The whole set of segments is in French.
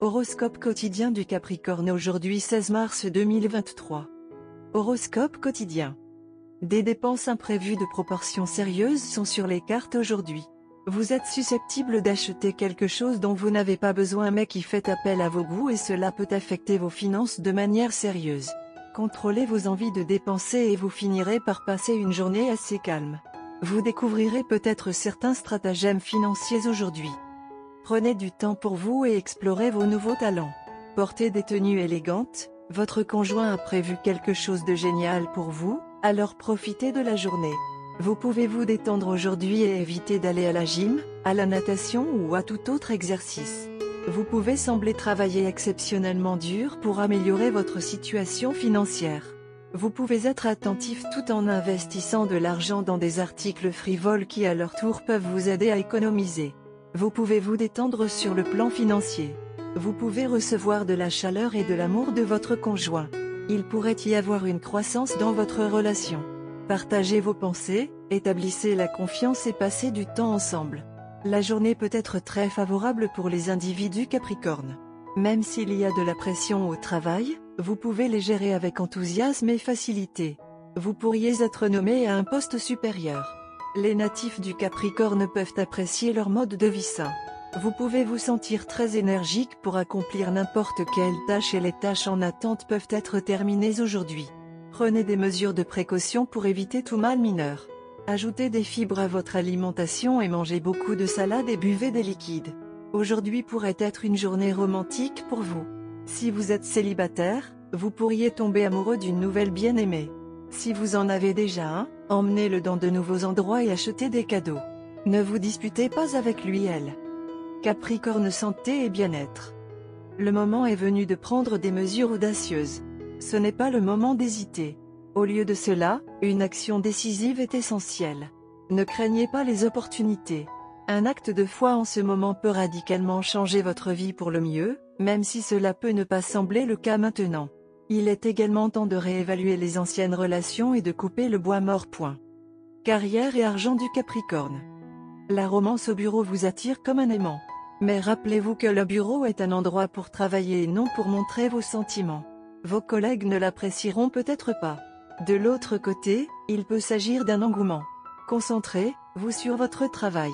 Horoscope quotidien du Capricorne aujourd'hui 16 mars 2023. Horoscope quotidien. Des dépenses imprévues de proportions sérieuses sont sur les cartes aujourd'hui. Vous êtes susceptible d'acheter quelque chose dont vous n'avez pas besoin mais qui fait appel à vos goûts et cela peut affecter vos finances de manière sérieuse. Contrôlez vos envies de dépenser et vous finirez par passer une journée assez calme. Vous découvrirez peut-être certains stratagèmes financiers aujourd'hui. Prenez du temps pour vous et explorez vos nouveaux talents. Portez des tenues élégantes, votre conjoint a prévu quelque chose de génial pour vous, alors profitez de la journée. Vous pouvez vous détendre aujourd'hui et éviter d'aller à la gym, à la natation ou à tout autre exercice. Vous pouvez sembler travailler exceptionnellement dur pour améliorer votre situation financière. Vous pouvez être attentif tout en investissant de l'argent dans des articles frivoles qui à leur tour peuvent vous aider à économiser. Vous pouvez vous détendre sur le plan financier. Vous pouvez recevoir de la chaleur et de l'amour de votre conjoint. Il pourrait y avoir une croissance dans votre relation. Partagez vos pensées, établissez la confiance et passez du temps ensemble. La journée peut être très favorable pour les individus Capricorne. Même s'il y a de la pression au travail, vous pouvez les gérer avec enthousiasme et facilité. Vous pourriez être nommé à un poste supérieur. Les natifs du Capricorne peuvent apprécier leur mode de vie sain. Vous pouvez vous sentir très énergique pour accomplir n'importe quelle tâche et les tâches en attente peuvent être terminées aujourd'hui. Prenez des mesures de précaution pour éviter tout mal mineur. Ajoutez des fibres à votre alimentation et mangez beaucoup de salade et buvez des liquides. Aujourd'hui pourrait être une journée romantique pour vous. Si vous êtes célibataire, vous pourriez tomber amoureux d'une nouvelle bien-aimée. Si vous en avez déjà un, emmenez-le dans de nouveaux endroits et achetez des cadeaux. Ne vous disputez pas avec lui elle. Capricorne santé et bien-être. Le moment est venu de prendre des mesures audacieuses. Ce n'est pas le moment d'hésiter. Au lieu de cela, une action décisive est essentielle. Ne craignez pas les opportunités. Un acte de foi en ce moment peut radicalement changer votre vie pour le mieux, même si cela peut ne pas sembler le cas maintenant. Il est également temps de réévaluer les anciennes relations et de couper le bois mort. Carrière et argent du Capricorne. La romance au bureau vous attire comme un aimant. Mais rappelez-vous que le bureau est un endroit pour travailler et non pour montrer vos sentiments. Vos collègues ne l'apprécieront peut-être pas. De l'autre côté, il peut s'agir d'un engouement. Concentrez-vous sur votre travail.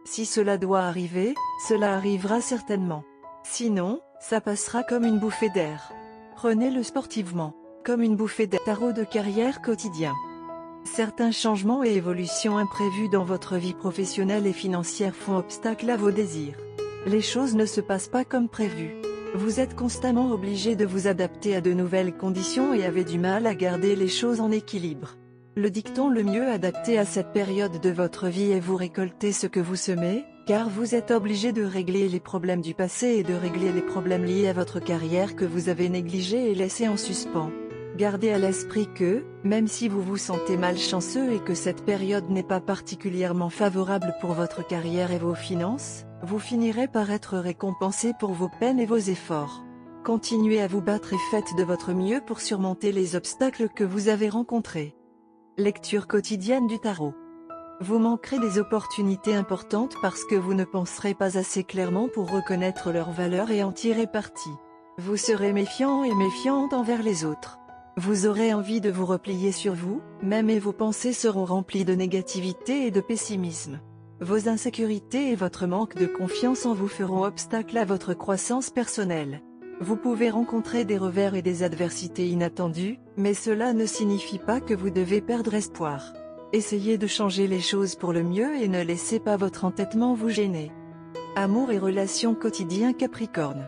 Si cela doit arriver, cela arrivera certainement. Sinon, ça passera comme une bouffée d'air. Prenez-le sportivement, comme une bouffée d'air. Tarot de carrière quotidien. Certains changements et évolutions imprévus dans votre vie professionnelle et financière font obstacle à vos désirs. Les choses ne se passent pas comme prévu. Vous êtes constamment obligé de vous adapter à de nouvelles conditions et avez du mal à garder les choses en équilibre. Le dicton le mieux adapté à cette période de votre vie est vous récoltez ce que vous semez, car vous êtes obligé de régler les problèmes du passé et de régler les problèmes liés à votre carrière que vous avez négligés et laissés en suspens. Gardez à l'esprit que, même si vous vous sentez malchanceux et que cette période n'est pas particulièrement favorable pour votre carrière et vos finances, vous finirez par être récompensé pour vos peines et vos efforts. Continuez à vous battre et faites de votre mieux pour surmonter les obstacles que vous avez rencontrés. Lecture quotidienne du tarot. Vous manquerez des opportunités importantes parce que vous ne penserez pas assez clairement pour reconnaître leur valeur et en tirer parti. Vous serez méfiant et méfiante envers les autres. Vous aurez envie de vous replier sur vous-même et vos pensées seront remplies de négativité et de pessimisme. Vos insécurités et votre manque de confiance en vous feront obstacle à votre croissance personnelle. Vous pouvez rencontrer des revers et des adversités inattendues, mais cela ne signifie pas que vous devez perdre espoir. Essayez de changer les choses pour le mieux et ne laissez pas votre entêtement vous gêner. Amour et relations quotidien Capricorne.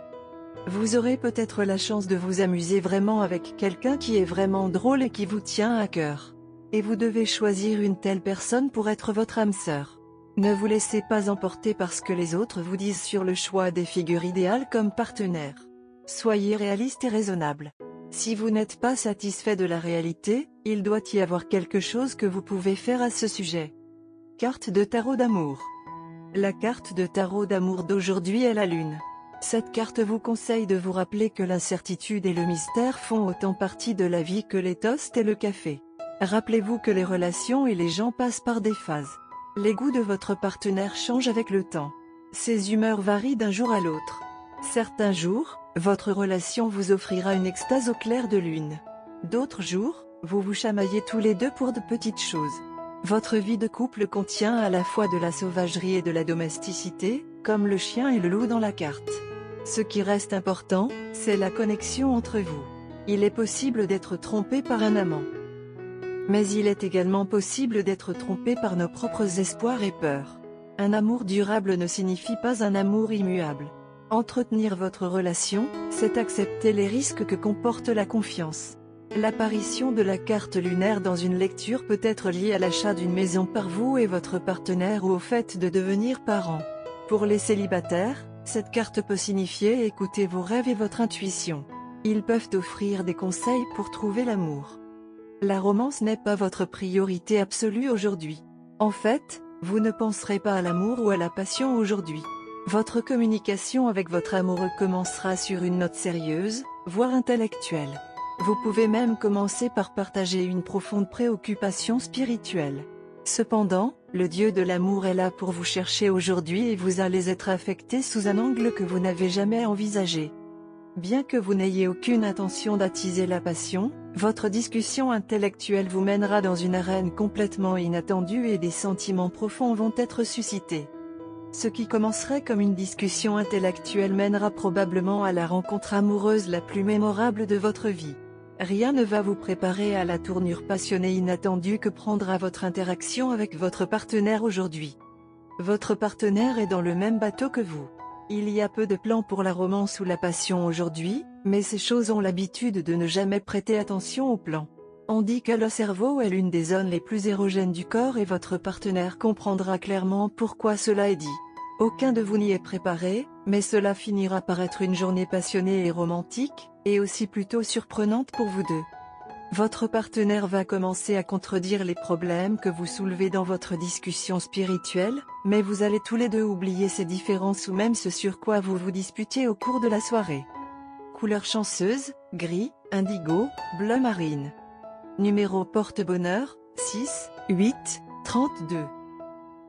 Vous aurez peut-être la chance de vous amuser vraiment avec quelqu'un qui est vraiment drôle et qui vous tient à cœur. Et vous devez choisir une telle personne pour être votre âme sœur. Ne vous laissez pas emporter par ce que les autres vous disent sur le choix des figures idéales comme partenaires. Soyez réaliste et raisonnable. Si vous n'êtes pas satisfait de la réalité, il doit y avoir quelque chose que vous pouvez faire à ce sujet. Carte de tarot d'amour. La carte de tarot d'amour d'aujourd'hui est la Lune. Cette carte vous conseille de vous rappeler que l'incertitude et le mystère font autant partie de la vie que les toasts et le café. Rappelez-vous que les relations et les gens passent par des phases. Les goûts de votre partenaire changent avec le temps. Ses humeurs varient d'un jour à l'autre. Certains jours, votre relation vous offrira une extase au clair de lune. D'autres jours, vous vous chamaillez tous les deux pour de petites choses. Votre vie de couple contient à la fois de la sauvagerie et de la domesticité, comme le chien et le loup dans la carte. Ce qui reste important, c'est la connexion entre vous. Il est possible d'être trompé par un amant. Mais il est également possible d'être trompé par nos propres espoirs et peurs. Un amour durable ne signifie pas un amour immuable. Entretenir votre relation, c'est accepter les risques que comporte la confiance. L'apparition de la carte lunaire dans une lecture peut être liée à l'achat d'une maison par vous et votre partenaire ou au fait de devenir parent. Pour les célibataires, cette carte peut signifier écouter vos rêves et votre intuition. Ils peuvent offrir des conseils pour trouver l'amour. La romance n'est pas votre priorité absolue aujourd'hui. En fait, vous ne penserez pas à l'amour ou à la passion aujourd'hui. Votre communication avec votre amoureux commencera sur une note sérieuse, voire intellectuelle. Vous pouvez même commencer par partager une profonde préoccupation spirituelle. Cependant, le Dieu de l'amour est là pour vous chercher aujourd'hui et vous allez être affecté sous un angle que vous n'avez jamais envisagé. Bien que vous n'ayez aucune intention d'attiser la passion, votre discussion intellectuelle vous mènera dans une arène complètement inattendue et des sentiments profonds vont être suscités. Ce qui commencerait comme une discussion intellectuelle mènera probablement à la rencontre amoureuse la plus mémorable de votre vie. Rien ne va vous préparer à la tournure passionnée inattendue que prendra votre interaction avec votre partenaire aujourd'hui. Votre partenaire est dans le même bateau que vous. Il y a peu de plans pour la romance ou la passion aujourd'hui, mais ces choses ont l'habitude de ne jamais prêter attention aux plans. On dit que le cerveau est l'une des zones les plus érogènes du corps et votre partenaire comprendra clairement pourquoi cela est dit. Aucun de vous n'y est préparé, mais cela finira par être une journée passionnée et romantique, et aussi plutôt surprenante pour vous deux. Votre partenaire va commencer à contredire les problèmes que vous soulevez dans votre discussion spirituelle, mais vous allez tous les deux oublier ces différences ou même ce sur quoi vous vous disputiez au cours de la soirée. Couleur chanceuse, gris, indigo, bleu marine. Numéro porte-bonheur, 6, 8, 32.